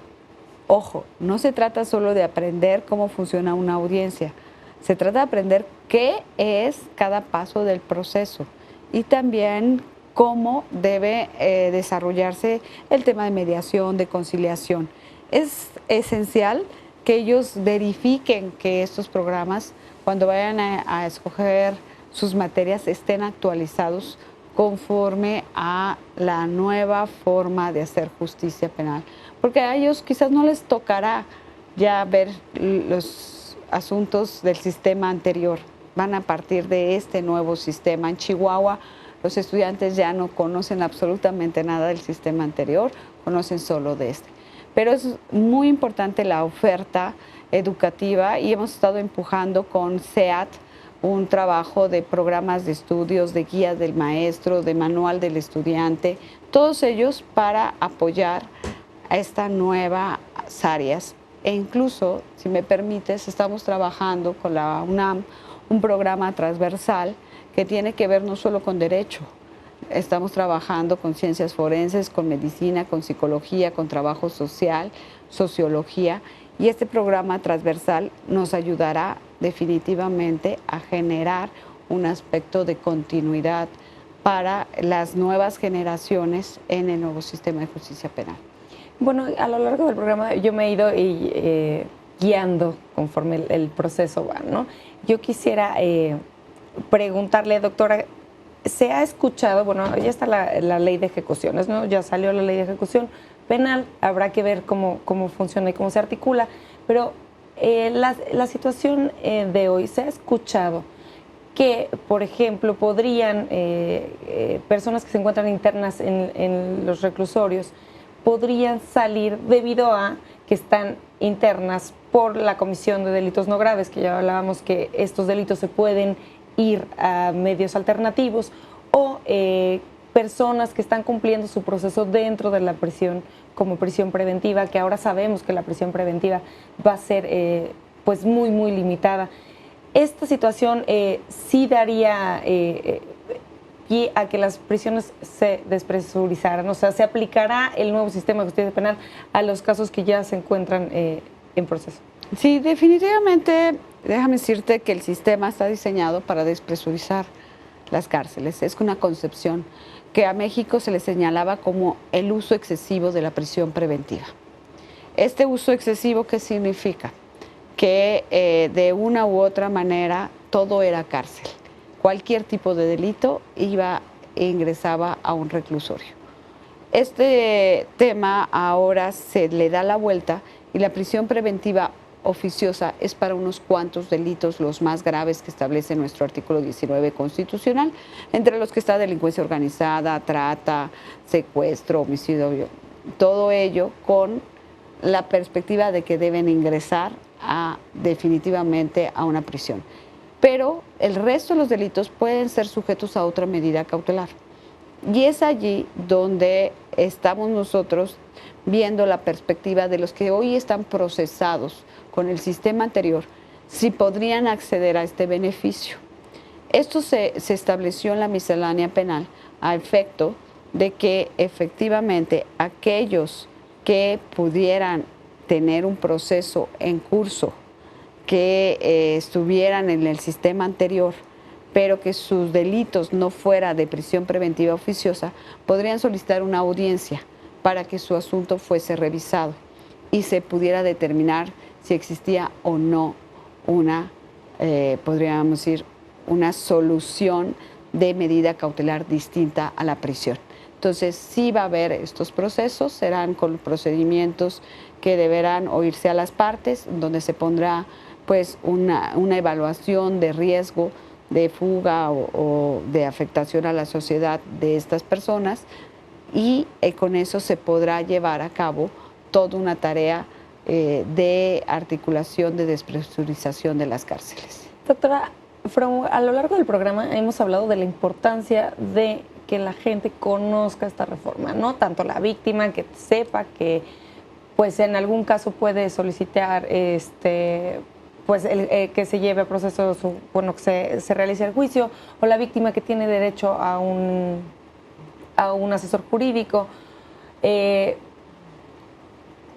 Ojo, no se trata solo de aprender cómo funciona una audiencia, se trata de aprender qué es cada paso del proceso y también cómo debe desarrollarse el tema de mediación, de conciliación. Es esencial que ellos verifiquen que estos programas, cuando vayan a escoger sus materias, estén actualizados conforme a la nueva forma de hacer justicia penal. Porque a ellos quizás no les tocará ya ver los asuntos del sistema anterior. Van a partir de este nuevo sistema. En Chihuahua, los estudiantes ya no conocen absolutamente nada del sistema anterior, conocen solo de este. Pero es muy importante la oferta educativa y hemos estado empujando con SEAT un trabajo de programas de estudios, de guías del maestro, de manual del estudiante, todos ellos para apoyar a estas nuevas áreas. E incluso, si me permites, estamos trabajando con la UNAM un programa transversal que tiene que ver no solo con derecho, estamos trabajando con ciencias forenses, con medicina, con psicología, con trabajo social, sociología, y este programa transversal nos ayudará definitivamente a generar un aspecto de continuidad para las nuevas generaciones en el nuevo sistema de justicia penal. Bueno, a lo largo del programa yo me he ido guiando conforme el proceso va, ¿no? Yo quisiera preguntarle, doctora, ¿se ha escuchado? Bueno, ya está la ley de ejecuciones, ¿no? Ya salió la ley de ejecución penal, habrá que ver cómo funciona y cómo se articula, pero la situación de hoy, ¿se ha escuchado que, por ejemplo, podrían personas que se encuentran internas en los reclusorios podrían salir debido a que están internas por la comisión de delitos no graves, que ya hablábamos que estos delitos se pueden ir a medios alternativos, o personas que están cumpliendo su proceso dentro de la prisión como prisión preventiva, que ahora sabemos que la prisión preventiva va a ser pues muy, muy limitada. Esta situación sí daría pie a que las prisiones se despresurizaran, o sea, ¿se aplicará el nuevo sistema de justicia penal a los casos que ya se encuentran en proceso? Sí, definitivamente déjame decirte que el sistema está diseñado para despresurizar las cárceles. Es una concepción que a México se le señalaba como el uso excesivo de la prisión preventiva. Este uso excesivo, ¿qué significa? Que de una u otra manera todo era cárcel. Cualquier tipo de delito ingresaba a un reclusorio. Este tema ahora se le da la vuelta y la prisión preventiva oficiosa es para unos cuantos delitos, los más graves que establece nuestro artículo 19 constitucional, entre los que está delincuencia organizada, trata, secuestro, homicidio, todo ello con la perspectiva de que deben ingresar definitivamente a una prisión. Pero el resto de los delitos pueden ser sujetos a otra medida cautelar. Y es allí donde estamos nosotros viendo la perspectiva de los que hoy están procesados con el sistema anterior, si podrían acceder a este beneficio. Esto se estableció en la miscelánea penal a efecto de que efectivamente aquellos que pudieran tener un proceso en curso, que estuvieran en el sistema anterior, pero que sus delitos no fuera de prisión preventiva oficiosa, podrían solicitar una audiencia para que su asunto fuese revisado y se pudiera determinar si existía o no podríamos decir, una solución de medida cautelar distinta a la prisión. Entonces, sí va a haber estos procesos, serán con procedimientos que deberán oírse a las partes, donde se pondrá pues una evaluación de riesgo de fuga o de afectación a la sociedad de estas personas y con eso se podrá llevar a cabo toda una tarea de articulación, de despresurización de las cárceles. Doctora, a lo largo del programa hemos hablado de la importancia de que la gente conozca esta reforma, ¿no? Tanto la víctima, que sepa que pues en algún caso puede solicitar pues que se lleve a proceso, que se realice el juicio, o la víctima que tiene derecho a un asesor jurídico.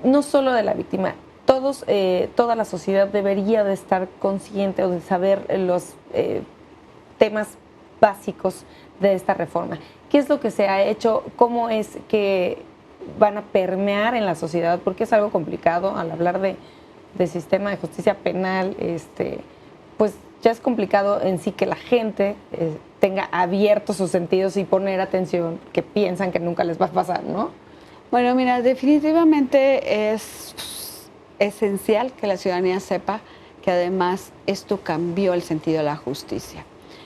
No solo de la víctima, toda la sociedad debería de estar consciente o de saber los temas básicos de esta reforma. ¿Qué es lo que se ha hecho? ¿Cómo es que van a permear en la sociedad? Porque es algo complicado al hablar de sistema de justicia penal, pues ya es complicado en sí que la gente tenga abiertos sus sentidos y poner atención, que piensan que nunca les va a pasar, ¿no? Bueno, mira, definitivamente es esencial que la ciudadanía sepa que además esto cambió el sentido de la justicia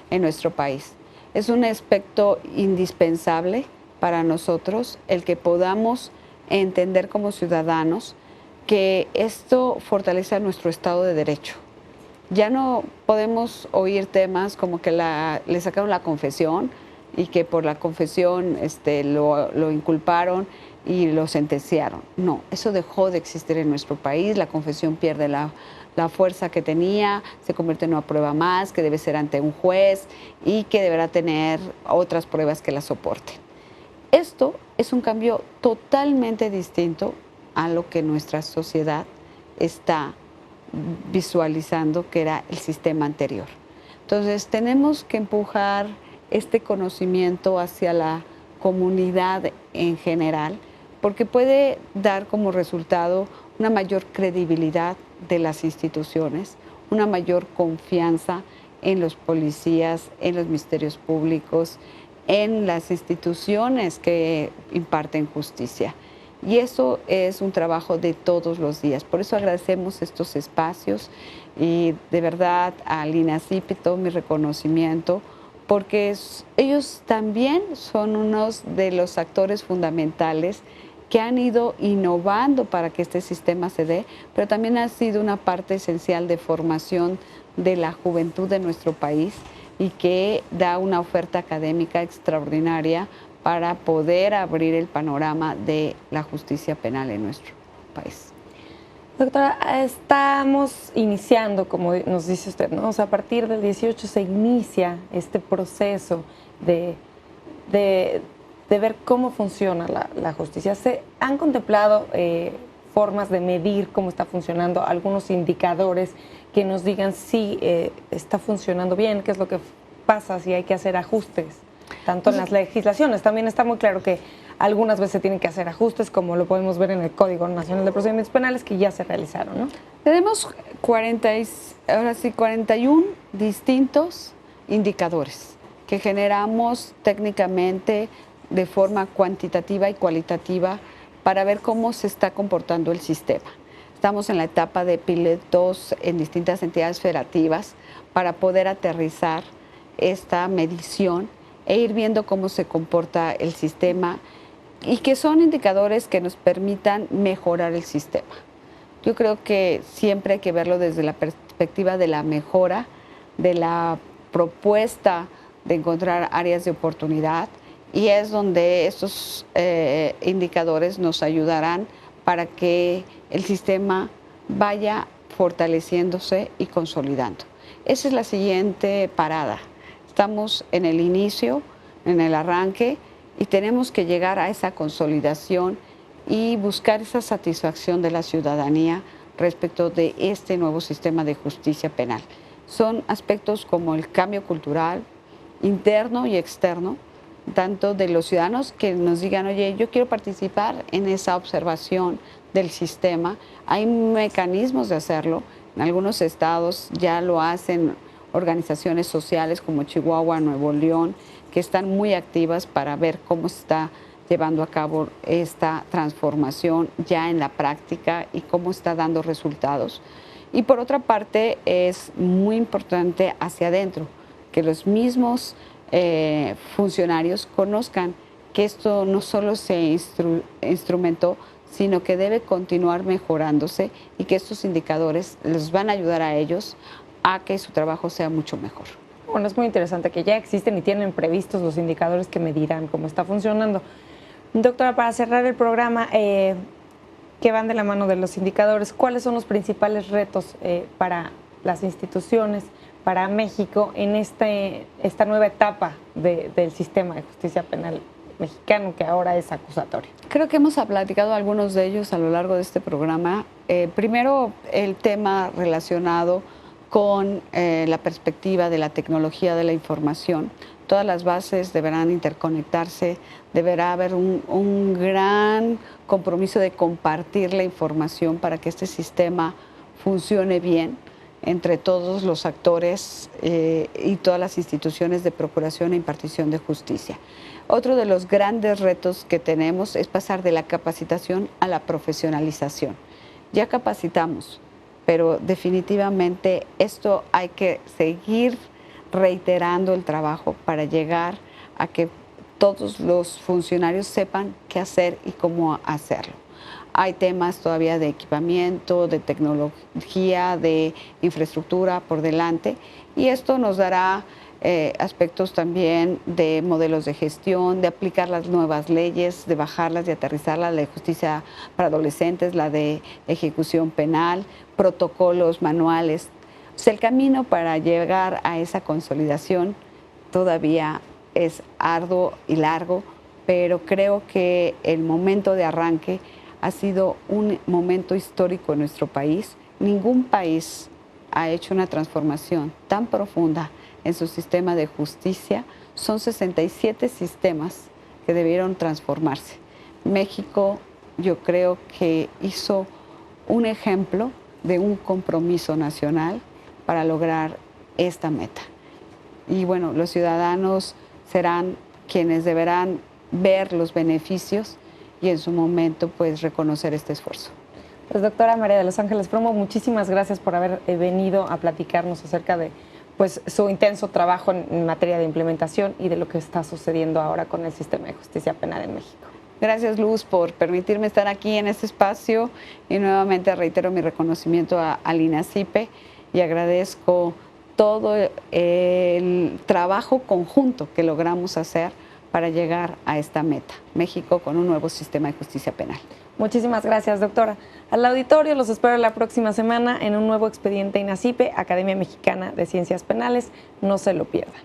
en nuestro país. Es un aspecto indispensable para nosotros el que podamos entender como ciudadanos que esto fortalece nuestro Estado de Derecho. Ya no podemos oír temas como que le sacaron la confesión y que por la confesión lo inculparon y lo sentenciaron. No, eso dejó de existir en nuestro país. La confesión pierde la fuerza que tenía, se convierte en una prueba más que debe ser ante un juez y que deberá tener otras pruebas que la soporten. Esto es un cambio totalmente distinto a lo que nuestra sociedad está visualizando que era el sistema anterior. Entonces tenemos que empujar este conocimiento hacia la comunidad en general, porque puede dar como resultado una mayor credibilidad de las instituciones, una mayor confianza en los policías, en los ministerios públicos, en las instituciones que imparten justicia. Y eso es un trabajo de todos los días. Por eso agradecemos estos espacios y de verdad al INACIPE todo mi reconocimiento, porque ellos también son unos de los actores fundamentales que han ido innovando para que este sistema se dé, pero también ha sido una parte esencial de formación de la juventud de nuestro país y que da una oferta académica extraordinaria para poder abrir el panorama de la justicia penal en nuestro país. Doctora, estamos iniciando, como nos dice usted, ¿no? O sea, a partir del 18 se inicia este proceso de ver cómo funciona la justicia. ¿Se han contemplado formas de medir cómo está funcionando, algunos indicadores que nos digan si está funcionando bien, qué es lo que pasa, si hay que hacer ajustes, tanto en las legislaciones. También está muy claro que algunas veces se tienen que hacer ajustes, como lo podemos ver en el Código Nacional de Procedimientos Penales, que ya se realizaron, ¿no? Tenemos 41 distintos indicadores que generamos técnicamente de forma cuantitativa y cualitativa para ver cómo se está comportando el sistema. Estamos en la etapa de pilotos en distintas entidades federativas para poder aterrizar esta medición e ir viendo cómo se comporta el sistema y que son indicadores que nos permitan mejorar el sistema. Yo creo que siempre hay que verlo desde la perspectiva de la mejora, de la propuesta de encontrar áreas de oportunidad, y es donde estos indicadores nos ayudarán para que el sistema vaya fortaleciéndose y consolidando. Esa es la siguiente parada. Estamos en el inicio, en el arranque, y tenemos que llegar a esa consolidación y buscar esa satisfacción de la ciudadanía respecto de este nuevo sistema de justicia penal. Son aspectos como el cambio cultural interno y externo, tanto de los ciudadanos que nos digan, oye, yo quiero participar en esa observación del sistema. Hay mecanismos de hacerlo. En algunos estados ya lo hacen organizaciones sociales como Chihuahua, Nuevo León, que están muy activas para ver cómo se está llevando a cabo esta transformación ya en la práctica y cómo está dando resultados. Y por otra parte, es muy importante hacia adentro, que los mismos funcionarios conozcan que esto no solo se instrumentó, sino que debe continuar mejorándose y que estos indicadores les van a ayudar a ellos a que su trabajo sea mucho mejor. Bueno, es muy interesante que ya existen y tienen previstos los indicadores que medirán cómo está funcionando. Doctora, para cerrar el programa, que van de la mano de los indicadores, ¿cuáles son los principales retos para las instituciones, para México, en esta nueva etapa del sistema de justicia penal mexicano, que ahora es acusatorio? Creo que hemos platicado algunos de ellos a lo largo de este programa. Primero, el tema relacionado con la perspectiva de la tecnología de la información. Todas las bases deberán interconectarse, deberá haber un gran compromiso de compartir la información para que este sistema funcione bien entre todos los actores y todas las instituciones de procuración e impartición de justicia. Otro de los grandes retos que tenemos es pasar de la capacitación a la profesionalización. Ya capacitamos, pero definitivamente esto hay que seguir reiterando el trabajo para llegar a que todos los funcionarios sepan qué hacer y cómo hacerlo. Hay temas todavía de equipamiento, de tecnología, de infraestructura por delante, y esto nos dará aspectos también de modelos de gestión, de aplicar las nuevas leyes, de bajarlas y aterrizarlas, la de justicia para adolescentes, la de ejecución penal, protocolos, manuales. O sea, el camino para llegar a esa consolidación todavía es arduo y largo, pero creo que el momento de arranque ha sido un momento histórico en nuestro país. Ningún país ha hecho una transformación tan profunda en su sistema de justicia. Son 67 sistemas que debieron transformarse. México, yo creo que hizo un ejemplo de un compromiso nacional para lograr esta meta. Y bueno, los ciudadanos serán quienes deberán ver los beneficios y en su momento pues reconocer este esfuerzo. Pues doctora María de los Ángeles Promo, muchísimas gracias por haber venido a platicarnos acerca de pues su intenso trabajo en materia de implementación y de lo que está sucediendo ahora con el sistema de justicia penal en México. Gracias, Luz, por permitirme estar aquí en este espacio y nuevamente reitero mi reconocimiento al INACIPE y agradezco todo el trabajo conjunto que logramos hacer para llegar a esta meta, México con un nuevo sistema de justicia penal. Muchísimas gracias, doctora. Al auditorio los espero la próxima semana en un nuevo expediente INACIPE, Academia Mexicana de Ciencias Penales. No se lo pierdan.